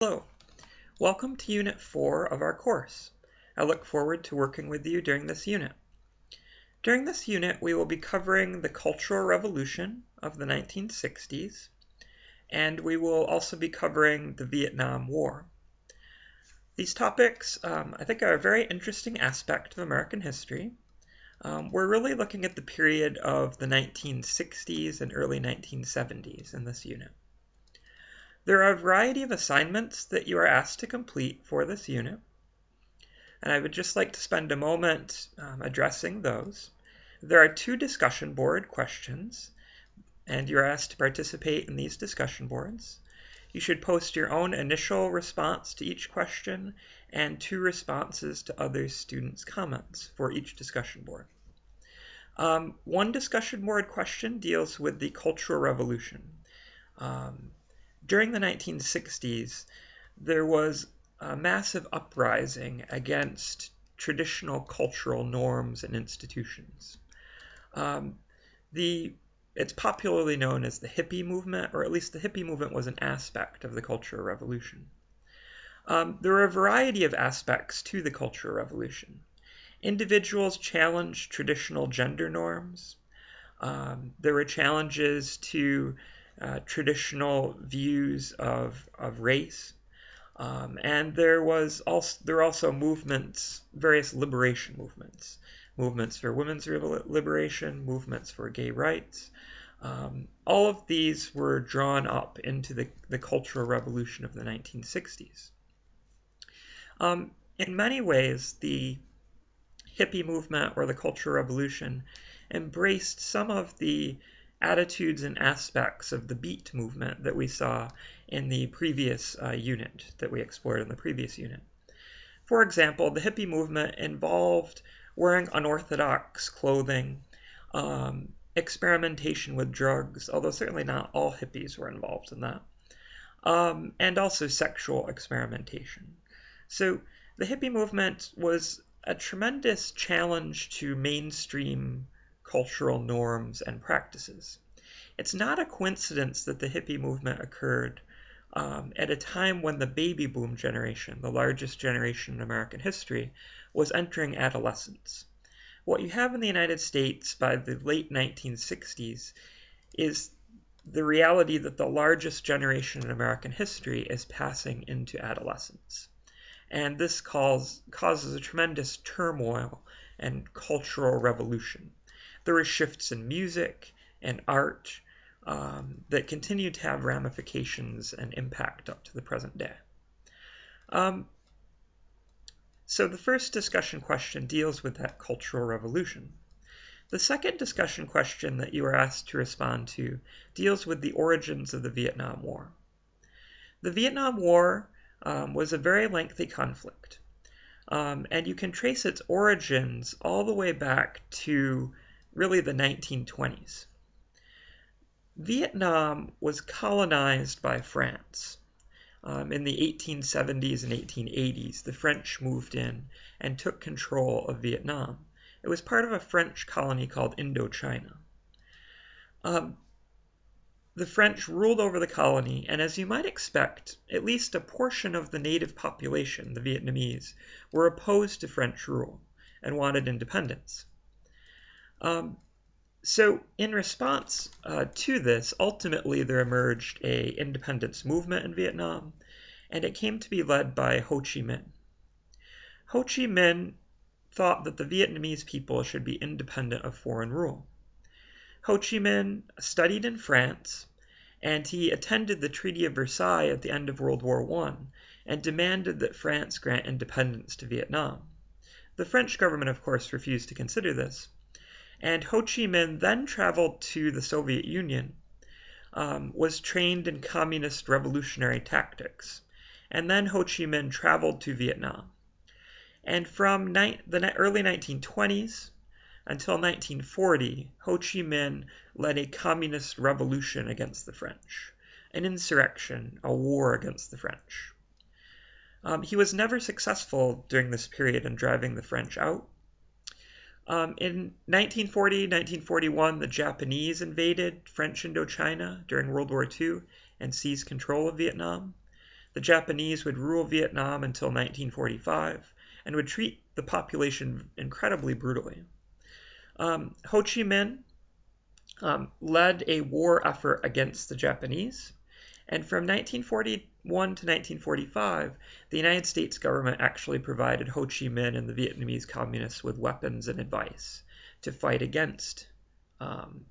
Hello, welcome to Unit 4 of our course. I look forward to working with you during this unit. During this unit, we will be covering the Cultural Revolution of the 1960s, and we will also be covering the Vietnam War. These topics, I think, are a very interesting aspect of American history. We're really looking at the period of the 1960s and early 1970s in this unit. There are a variety of assignments that you are asked to complete for this unit, and I would just like to spend a moment addressing those. There are 2 discussion board questions, and you're asked to participate in these discussion boards. You should post your own initial response to each question and 2 responses to other students' comments for each discussion board. One discussion board question deals with the Cultural Revolution. During the 1960s, there was a massive uprising against traditional cultural norms and institutions. It's popularly known as the hippie movement, or at least the hippie movement was an aspect of the Cultural Revolution. There were a variety of aspects to the Cultural Revolution. Individuals challenged traditional gender norms. There were challenges to traditional views of race, and there were also movements, various liberation movements, movements for women's liberation, movements for gay rights. All of these were drawn up into the Cultural Revolution of the 1960s. In many ways, the hippie movement or the Cultural Revolution embraced some of the attitudes and aspects of the Beat movement that we saw in the previous unit, that we explored in the previous unit. For example, the hippie movement involved wearing unorthodox clothing, experimentation with drugs, although certainly not all hippies were involved in that, and also sexual experimentation. So the hippie movement was a tremendous challenge to mainstream cultural norms and practices. It's not a coincidence that the hippie movement occurred at a time when the baby boom generation, the largest generation in American history, was entering adolescence. What you have in the United States by the late 1960s is the reality that the largest generation in American history is passing into adolescence. And this causes a tremendous turmoil and cultural revolution. There were shifts in music and art that continue to have ramifications and impact up to the present day. So the first discussion question deals with that Cultural Revolution. The second discussion question that you are asked to respond to deals with the origins of the Vietnam War. The Vietnam War was a very lengthy conflict, and you can trace its origins all the way back to really the 1920s. Vietnam was colonized by France. In the 1870s and 1880s, the French moved in and took control of Vietnam. It was part of a French colony called Indochina. The French ruled over the colony, and as you might expect, at least a portion of the native population, the Vietnamese, were opposed to French rule and wanted independence. So in response to this, ultimately there emerged an independence movement in Vietnam, and it came to be led by Ho Chi Minh. Ho Chi Minh thought that the Vietnamese people should be independent of foreign rule. Ho Chi Minh studied in France, and he attended the Treaty of Versailles at the end of World War I and demanded that France grant independence to Vietnam. The French government, of course, refused to consider this, and Ho Chi Minh then traveled to the Soviet Union, was trained in communist revolutionary tactics, and then Ho Chi Minh traveled to Vietnam. And from the early 1920s until 1940, Ho Chi Minh led a communist revolution against the French, an insurrection, a war against the French. He was never successful during this period in driving the French out. In 1940, 1941, the Japanese invaded French Indochina during World War II and seized control of Vietnam. the Japanese would rule Vietnam until 1945 and would treat the population incredibly brutally. Ho Chi Minh led a war effort against the Japanese, and from 1941 to 1945, the United States government actually provided Ho Chi Minh and the Vietnamese communists with weapons and advice to fight against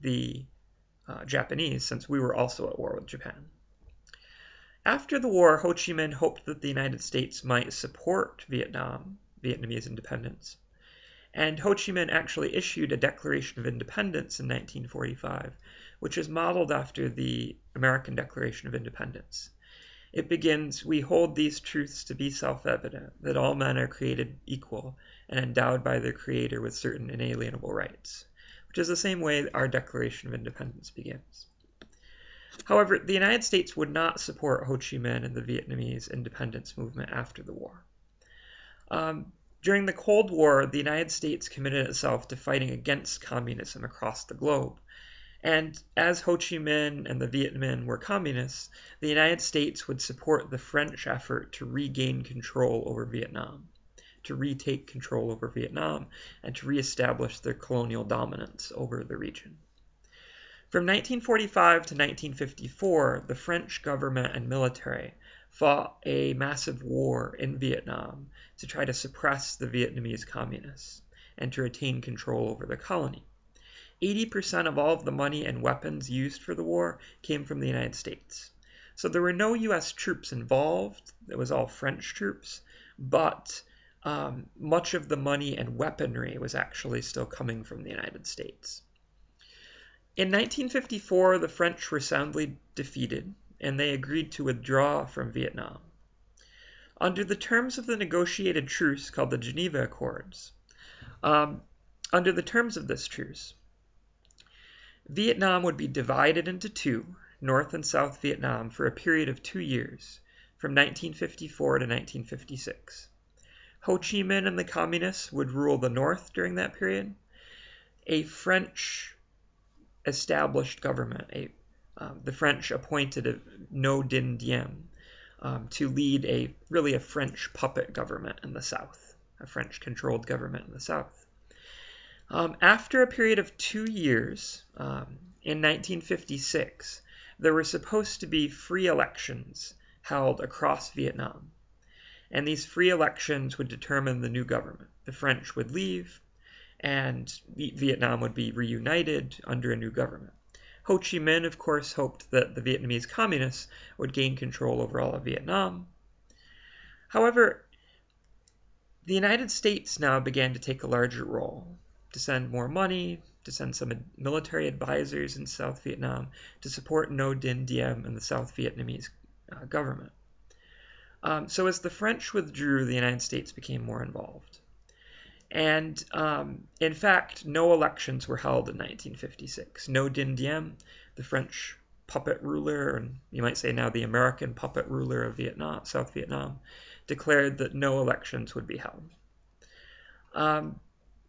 the Japanese, since we were also at war with Japan. After the war, Ho Chi Minh hoped that the United States might support Vietnamese independence. And Ho Chi Minh actually issued a Declaration of Independence in 1945, which is modeled after the American Declaration of Independence. It begins, "We hold these truths to be self-evident, that all men are created equal and endowed by their Creator with certain inalienable rights," which is the same way our Declaration of Independence begins. However, the United States would not support Ho Chi Minh and the Vietnamese independence movement after the war. During the Cold War, the United States committed itself to fighting against communism across the globe. And as Ho Chi Minh and the Viet Minh were communists, the United States would support the French effort to regain control over Vietnam, to retake control over Vietnam, and to reestablish their colonial dominance over the region. From 1945 to 1954, the French government and military fought a massive war in Vietnam to try to suppress the Vietnamese communists and to retain control over the colony. 80% of all of the money and weapons used for the war came from the United States. So there were no US troops involved, it was all French troops, but much of the money and weaponry was actually still coming from the United States. In 1954, the French were soundly defeated, and they agreed to withdraw from Vietnam. Under the terms of the negotiated truce called the Geneva Accords, under the terms of this truce, Vietnam would be divided into two, North and South Vietnam, for a period of 2 years, from 1954 to 1956. Ho Chi Minh and the communists would rule the North during that period. A French established government, the French appointed a Ngo Dinh Diem to lead a French puppet government in the South, a French-controlled government in the South. After a period of 2 years, in 1956, there were supposed to be free elections held across Vietnam, and these free elections would determine the new government. The French would leave, and Vietnam would be reunited under a new government. Ho Chi Minh, of course, hoped that the Vietnamese communists would gain control over all of Vietnam. However, the United States now began to take a larger role, to send more money, to send some military advisors in South Vietnam, to support Ngo Dinh Diem and the South Vietnamese government. So as the French withdrew, the United States became more involved. And in fact, no elections were held in 1956. Ngo Dinh Diem, the French puppet ruler, and you might say now the American puppet ruler of Vietnam, South Vietnam, declared that no elections would be held.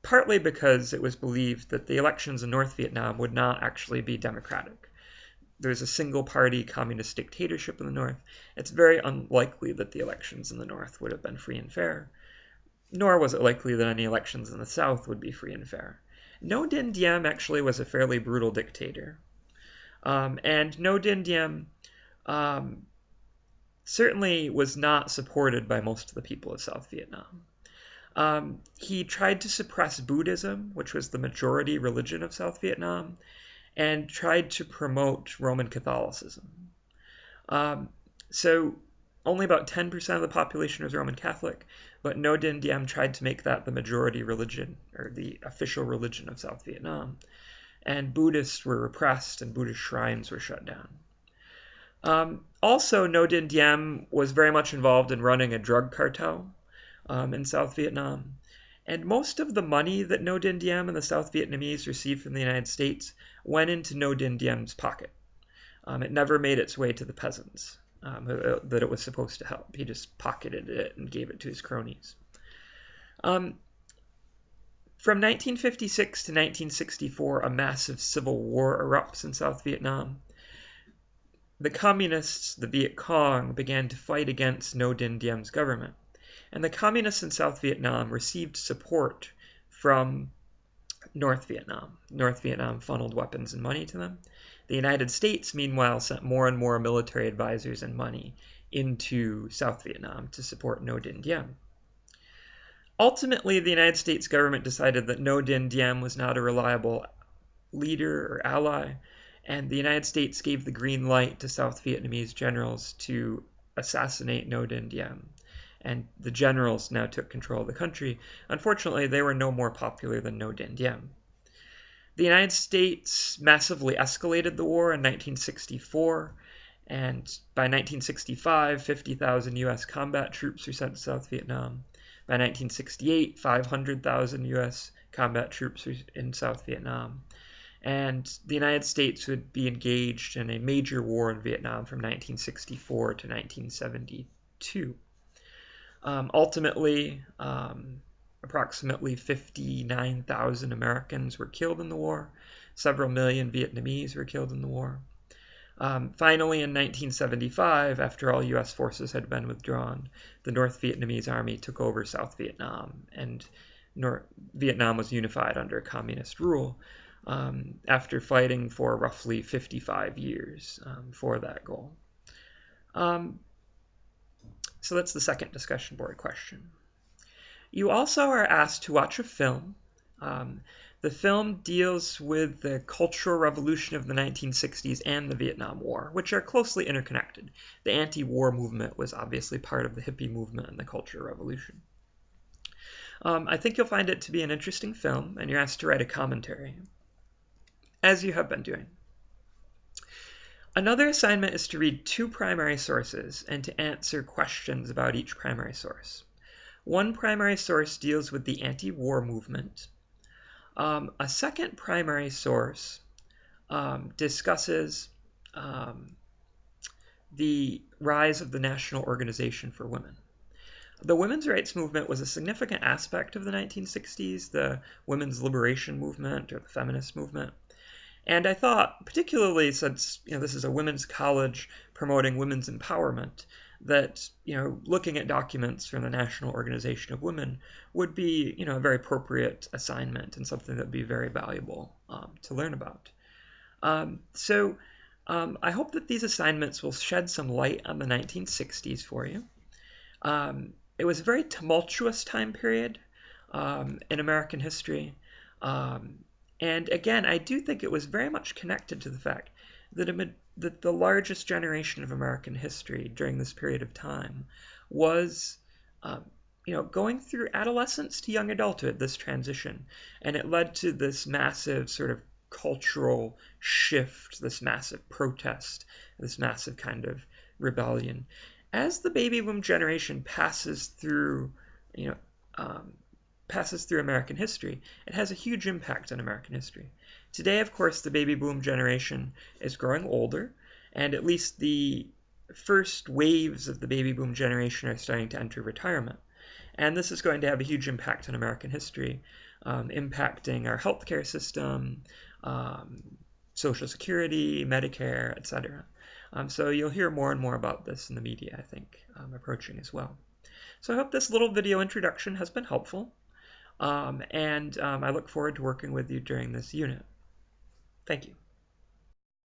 Partly because it was believed that the elections in North Vietnam would not actually be democratic. There's a single-party communist dictatorship in the North. It's very unlikely that the elections in the North would have been free and fair. Nor was it likely that any elections in the South would be free and fair. Ngo Dinh Diem actually was a fairly brutal dictator. And Ngo Dinh Diem certainly was not supported by most of the people of South Vietnam. He tried to suppress Buddhism, which was the majority religion of South Vietnam, and tried to promote Roman Catholicism. So only about 10% of the population was Roman Catholic, but Ngo Dinh Diem tried to make that the majority religion, or the official religion of South Vietnam. And Buddhists were repressed, and Buddhist shrines were shut down. Also, Ngo Dinh Diem was very much involved in running a drug cartel in South Vietnam. And most of the money that Ngo Dinh Diem and the South Vietnamese received from the United States went into Ngo Dinh Diem's pocket. It never made its way to the peasants that it was supposed to help. He just pocketed it and gave it to his cronies. From 1956 to 1964, a massive civil war erupts in South Vietnam. the communists, the Viet Cong, began to fight against Ngo Dinh Diem's government. And the communists in South Vietnam received support from North Vietnam. North Vietnam funneled weapons and money to them. The United States, meanwhile, sent more and more military advisors and money into South Vietnam to support Ngo Dinh Diem. Ultimately, the United States government decided that Ngo Dinh Diem was not a reliable leader or ally, and the United States gave the green light to South Vietnamese generals to assassinate Ngo Dinh Diem. And the generals now took control of the country. Unfortunately, they were no more popular than Ngo Dinh Diem. The United States massively escalated the war in 1964, and by 1965, 50,000 U.S. combat troops were sent to South Vietnam. By 1968, 500,000 U.S. combat troops were in South Vietnam. And the United States would be engaged in a major war in Vietnam from 1964 to 1972. Ultimately, approximately 59,000 Americans were killed in the war. Several million Vietnamese were killed in the war. Finally, in 1975, after all U.S. forces had been withdrawn, the North Vietnamese army took over South Vietnam, and Vietnam was unified under communist rule after fighting for roughly 55 years for that goal. So that's the second discussion board question. You also are asked to watch a film. The film deals with the Cultural Revolution of the 1960s and the Vietnam War, which are closely interconnected. The anti-war movement was obviously part of the hippie movement and the Cultural Revolution. I think you'll find it to be an interesting film, and you're asked to write a commentary, as you have been doing. Another assignment is to read 2 primary sources and to answer questions about each primary source. One primary source deals with the anti-war movement. A second primary source discusses the rise of the National Organization for Women. The women's rights movement was a significant aspect of the 1960s, the women's liberation movement or the feminist movement. And I thought, particularly since this is a women's college promoting women's empowerment, that looking at documents from the National Organization of Women would be a very appropriate assignment and something that would be very valuable to learn about. So I hope that these assignments will shed some light on the 1960s for you. It was a very tumultuous time period in American history. And again, I do think it was very much connected to the fact that the largest generation of American history during this period of time was, going through adolescence to young adulthood, this transition. And it led to this massive sort of cultural shift, this massive protest, this massive kind of rebellion. As the baby boom generation passes through American history, it has a huge impact on American history. Today, of course, the baby boom generation is growing older, and at least the first waves of the baby boom generation are starting to enter retirement. And this is going to have a huge impact on American history, impacting our healthcare system, Social Security, Medicare, etc. So you'll hear more and more about this in the media, I think, approaching as well. So I hope this little video introduction has been helpful. And I look forward to working with you during this unit. Thank you.